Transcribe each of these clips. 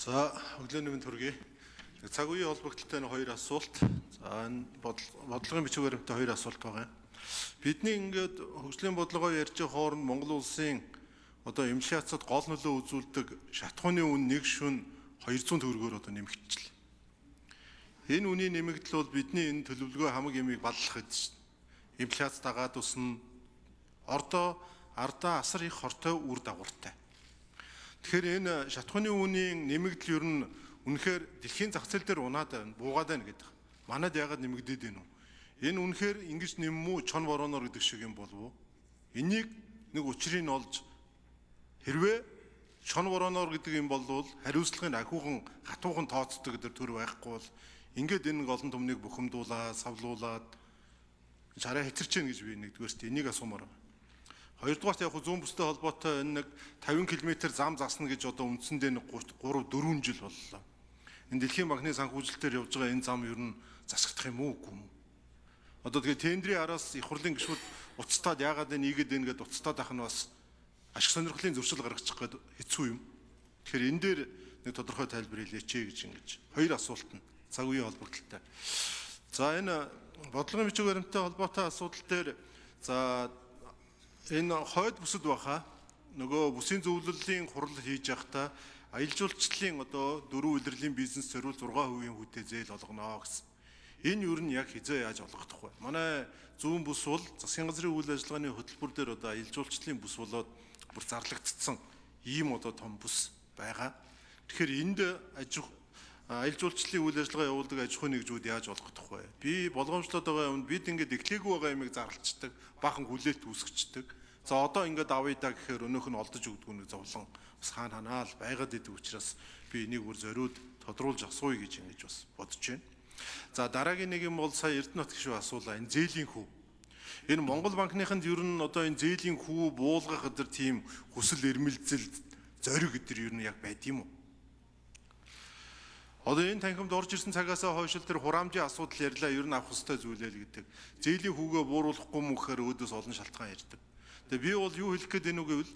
За, өглөөний мэнд хүргэе. Цаг үеийн холбогдлолтой хоёр асуулт. За, энэ бодлогын бичиг баримттай хоёр асуулт байгаа. Бидний ингээд хөгжлийн бодлогоо ярьж байгаа хооронд Монгол улсын инфляцид гол нөлөө үзүүлдэг шатхууны үн нэг шөнө 200 төгрөгөөр нэмэгдчихлээ. Энэ үнийн нэмэгдэл бол бидний энэ төлөвлөгөө хамаг ямыг баллах гэдэг чинь. Инфляц дагаад усна. Ордоо ардаа асар их хортой үр дагавартай. Тэгэхээр энэ шатхууны үнийн нэмэгдэл ер нь үнэхээр дэлхийн зах зээл дээр унаад байна, буугаад байна гэдэг. Манайд яагаад нэмэгдээд байна вэ? Энэ үнэхээр ингэж нэммүү чон вороноор гэдэг шиг юм болов уу? Энийг нэг учрыг олж хэрвээ чон вороноор гэдэг юм бол хариуцлагын ахиухан хатуухан тооцдог гэдэг төр байхгүй бол ингээд энэ олон түмнийг бухимдуулаад, савлуулаад чараа хэцэрч гэнэ гэж би нэгдүгээрт энийг асуумаар байна. Хоёрдугаарт яг зүүн бүстэй холбоотой энэ нэг 50 км зам засна гэж үндсэндээ 3-4 жил боллоо. Энэ Дэлхийн банкны санхүүжилтээр явж байгаа энэ зам ер нь засагдах юм уу үгүй юм? Тэгээ тендерийн араас их хурлын гишүүд уцтаад яагаад нэгээд ингээд уцтаад ах нь бас ашиг сонирхлын зөрчил гаргачих гээд хэцүү юм. Тэгэхээр энэ дээр нэг тодорхой тайлбар хэлээч гэж ингэж хоёр асуулт нь цаг үеийн холбогдлолтой. За энэ бодлогын бичиг баримттай холбоотой асуудал дээр энэ хойд бүсэд баха нөгөө бүсийн зөвлөлийн хурал хийж явахдаа аялал жуулчлалын 4 улирлын бизнес зориул 6% хүүтэй зээл олгоно гэсэн. Энэ юу нь яг хизээ яаж олгох вэ? Манай зүүн бүс бол засгийн газрын үйл ажиллагааны хөтөлбөр дээр аялал жуулчлалын бүс болоод бүр зарлагдсан ийм том бүс байгаа. Тэгэхээр энд аялал жуулчлалын үйл ажиллагаа явуулдаг аж ахуйн нэгжүүд яаж олгох вэ? Би болгоомжлоод байгаа юм бид ингээд эхлээгүй байгаа юмыг зарлцдаг, бахан хүлээлт үүсгэждэг. За одоо ингээд авъя да гэхээр өнөөх нь олдож өгдөг нэг зовлон бас хаана л байгаад идэг учраас би энийг бүр зориуд тодруулж асууя гэж ингэж бас бодож байна. За дараагийн нэг юм бол сая Эрдэнэт гишүү асуулаа энэ зээлийн хүү. Энэ Монгол банкныханд ер нь энэ зээлийн хүү буулгах гэдэг тийм хүсэл эрмэлзэл зориг гэдэг ер нь яг байд юм уу? Энэ танхимд орж ирсэн цагаас хойш тэр хураамжийн асуудал ярьлаа ер нь авах ёстой зүйлээ л гэдэг. Зээлийн хүүгээ бууруулахгүй мөн гэхээр өөдөөс олон шалтгаан ярьдаг. Би бол юу хэлэх гээд байна уу гэвэл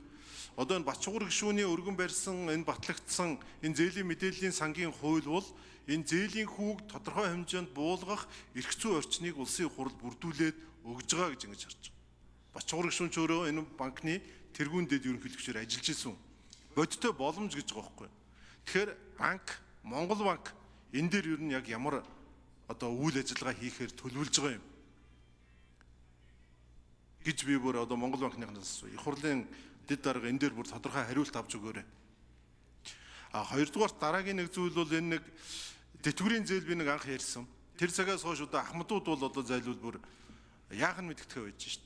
энэ Бачуугар гишүүний өргөн барьсан энэ батлагдсан энэ зээлийн мэдээллийн сангийн хууль бол энэ зээлийн хүүг тодорхой хэмжээнд буулгах эрх зүй орчныг улсын хурал бүрдүүлээд өгж байгаа гэж ингэж харж байгаа. Бачуугар гишүүн ч өөрөө энэ банкны тэргүүн дэд ерөнхийлөгчөөр ажиллаж исэн. Бодиттой боломж гэж байгаа байхгүй. Тэгэхээр Монгол банк энэ дээр ер нь яг ямар үйл ажиллагаа хийхээр төлөвлөж байгаа юм гэж би бүр Монгол банкнаас их хурлын дэд дарга энэ дээр бүр тодорхой хариулт авч өгөөрэй. Хоёрдугаар дараагийн нэг зүйл бол энэ нэг тэтгэврийн зээл би нэг анх ярьсан. Тэр цагаас хойш ахмадууд бол зайлвал бүр яах нь мэддэхтэй байж шít.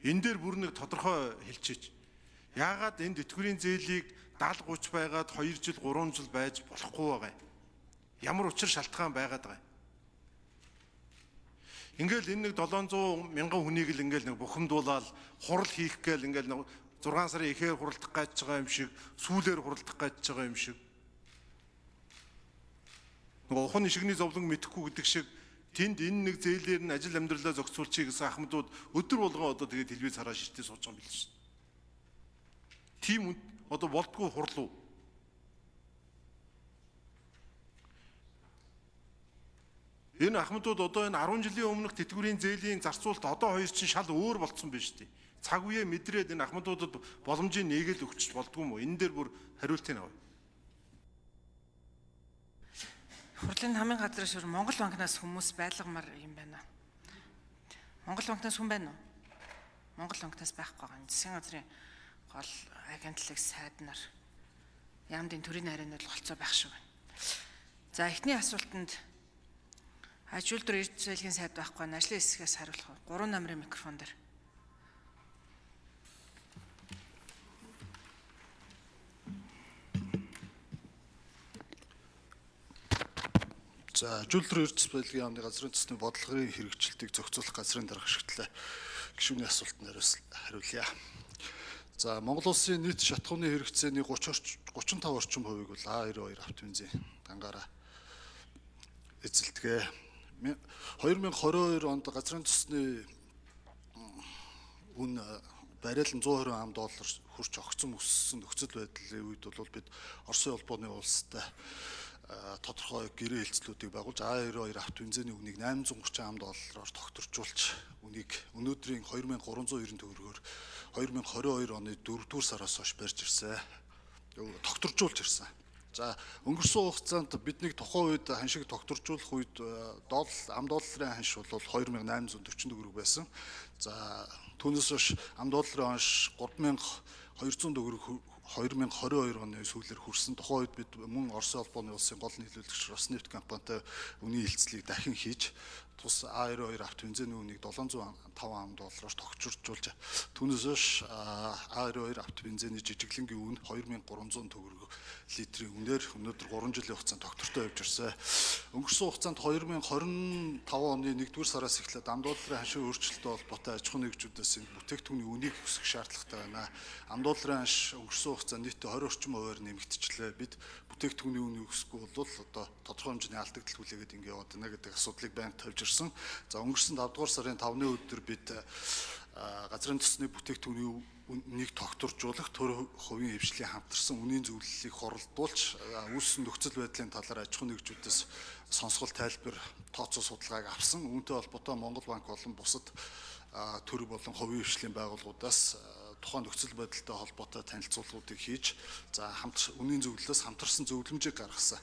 Энэ дээр бүр нэг тодорхой хэлчихэж. Яагаад энэ тэтгэврийн зээлийг 70-30 байгаад 2 жил 3 жил байж болохгүй байгаа юм. Ямар учир шалтгаан байгаад байгаа юм. Ингээл энэ нэг 700 мянган хүнийг л ингээл нэг бухимдуулаад хурал хийх гээл ингээл 6 сарын ихээр хуралдах гэж байгаа юм шиг, сүүлээр хуралдах гэж байгаа юм шиг. Нөгөө ухааны шигний зовлон мэдэхгүй гэдэг шиг тэнд энэ нэг зээлээр нь ажил амьдралаа зохицуулчих гэсэн ахмадууд өдөр болгон тэгээд телевиз хараа ширтээ сууж байгаа юм биш үү? Тийм болдгоо хурлуу. Энэ ахмадууд энэ 10 жилийн өмнөх тэтгэврийн зээлийн зарцуулалт хоёр чинь шал өөр болцсон байна шүү дээ. Цаг үеэ мэдрээд энэ ахмадуудад боломжийн нээгэл өгч болдгүй юм уу? Энэ дээр бүр хариултыг авъя. Хурлын хамгийн газар шур Монгол банкнаас хүмүүс байлгамаар юм байна. Монгол банкнаас хүн байна уу? Монгол банкнаас байхгүй байгаа. Засгийн газрын гол агентлаг сайд нар яамдын төрийн харийнаар голцоо байх шиг байна. За эхний асуултанд аж үйлдвэр эрдэс байлгийн сайд байхгүй нь ажлын хэсгээс хариулах. 3 номерын микрофон дээр. За аж үйлдвэр эрдэс байлгийн яамны газрын төсний бодлогын хэрэгжилтийг зохицуулах газрын дарга ашигтлаа гишүүний асуултанд хариулъя. За Монгол улсын нийт шатхууны хэрэгцээний 35% бол А92 автовизийн дангаараа эзэлдэг. 2022 онд газрын төсний үн бариал нь $120 хүрч огцом өссөн нөхцөл байдлын үед бол бид Оросын холбооны улстай тодорхой гэрээ хэлцлүүдийг байгуулж А92 авто бензиний үнийг $830 тогтворжуулж үнийг өнөөдрийн 2390 төгрөгөөр 2022 оны 4-р сараас хойш барьж ирсэн. Тогтворжуулж ирсэн. За өнгөрсөн хугацаанд бидний тухайн үед ханшиг тогтворжуулах үед ам долларын ханш бол 2840 төгрөг байсан. За түүнээс хойш ам долларын ханш 3200 төгрөг 2022 оны сүүлээр хүрсэн. Тухайн үед бид мөн Оросын холбооны улсын гол нийлүүлэгч Роснефть компанитай үнийн хилцлийг дахин хийж тус А92 авто бензиний үнийг $705 тогтворжуулж түүнээс хойш А92 авто бензиний жижиглэнгийн үн 2300 төгрөг литрийн үнээр өнөөдөр 3 жилийн хугацаанд тогтвортой явж ирсэн. Өнгөрсөн хугацаанд 2025 оны 1-р сараас эхлээд ам долларын ханшийн өөрчлөлттэй холбоотой аж ахуйн нэгжүүдээс бүтээгдэхүүний үнийг өсгөх шаардлагатай байна. Ам долларын ханш өнгөрсөн хугацаанд нийтдээ 20 орчим хувиар нэмэгдчихлээ. Бид бүтээгдэхүүний үнийг өсгөхгүй бол одоо тодорхой хэмжээний алдагдал хүлээгээд ингэ яваад байна гэдэг асуудлыг байнга тавьж ирсэн. За өнгөрсөн 5-р сарын 5-ны өдөр бид газрын төсний бүтээгдэхүүний үнийг тогтворжуулах төр хувийн хвшлийн хамтарсан үнийн зөвлөлийг хоролдуулж үүссэн нөхцөл байдлын талаар аж ахуйн нэгжүүдээс сонсгол тайлбар тооцоо судалгааг авсан. Үүнтэй холбоотой Монгол банк болон бусад төр болон хувийн хвшлийн байгууллагуудаас тухайн нөхцөл байдалтай холбоотой танилцуулгуудыг хийж үнийн зөвлөлөөс хамтарсан зөвлөмжийг гаргасан.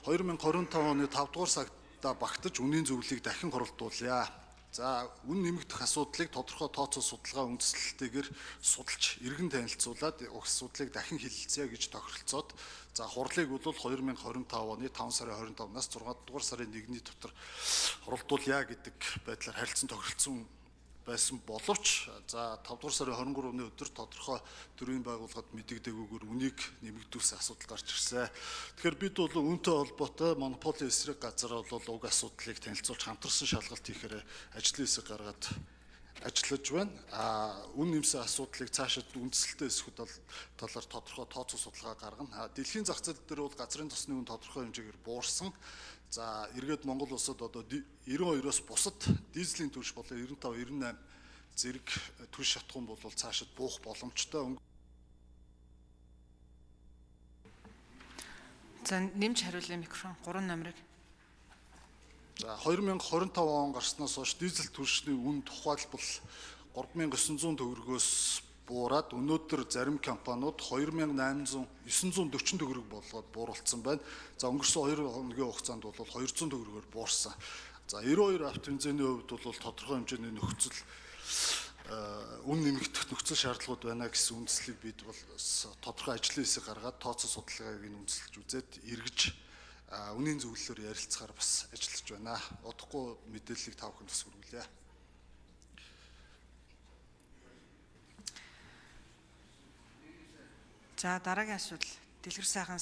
2025 оны 5-р сарда багтаж үнийн зөвлөлийг дахин хоролдуулъя. За үн нэмэгдэх асуудлыг тодорхой тооцоо судалгаа үндэслэлтэйгээр судалж иргэн танилцуулаад асуудлыг дахин хэлэлцэе гэж тохиролцоод хурлыг бол 2025 оны 5 сарын 25-наас 6 дугаар сарын 1-ний дотор хоролдуулъя гэдэг байдлаар харилцан тохиролцсон байсан боловч 5 дугаар сарын 23-ны өдөр тодорхой төрийн байгууллагад мэдэгдээгүйгээр үнийг нэмэгдүүлсэн асуудал гарч ирсэн. Тэгэхээр бид бол үүнтэй холбоотой монополийн эсрэг газар бол уг асуудлыг танилцуулж хамтарсан шалгалт хийхээр ажлын хэсэг гаргаад ажиллаж байна. Үн нэмсэн асуудлыг цаашид үндэслэлтэй эсэхүүд талаар тодорхой тооцоо судалгаа гаргана. Дэлхийн зах зээл дээр бол газрын тосны үн тодорхой хэмжээгээр буурсан. За эргээд Монгол улсад одоо 92-оос бусад дизелийн түвш болон 95, 98 зэрэг түвш шатхуун бол цаашид буух боломжтой. За нэмж хариулъя микрофон 3 номерыг. За 2025 он гарснаас хойш дизель түвшний үн тухайлбал 3900 төгрөгөөс буураад өнөөдөр зарим компаниуд 940 төгрөг болгоод бууруулсан байна. За өнгөрсөн 2 хоногийн хугацаанд бол 200 төгрөгөөр буурсан. За 92 авто бензиний хувьд бол тодорхой хэмжээний нөхцөл үн нэмэгдэх нөхцөл шаардлагууд байна гэсэн үндслийг бид бол тодорхой ажлын хэсэг гаргаад тооцоо судалгааг нь үндэслэж үзээд эргэж үнийн зөвлөлөөр ярилцахаар бас ажиллаж байна. Удахгүй мэдээллийг та бүхэнд бас хүргүүлье. За дараагийн асуудал дэлгэр сайхан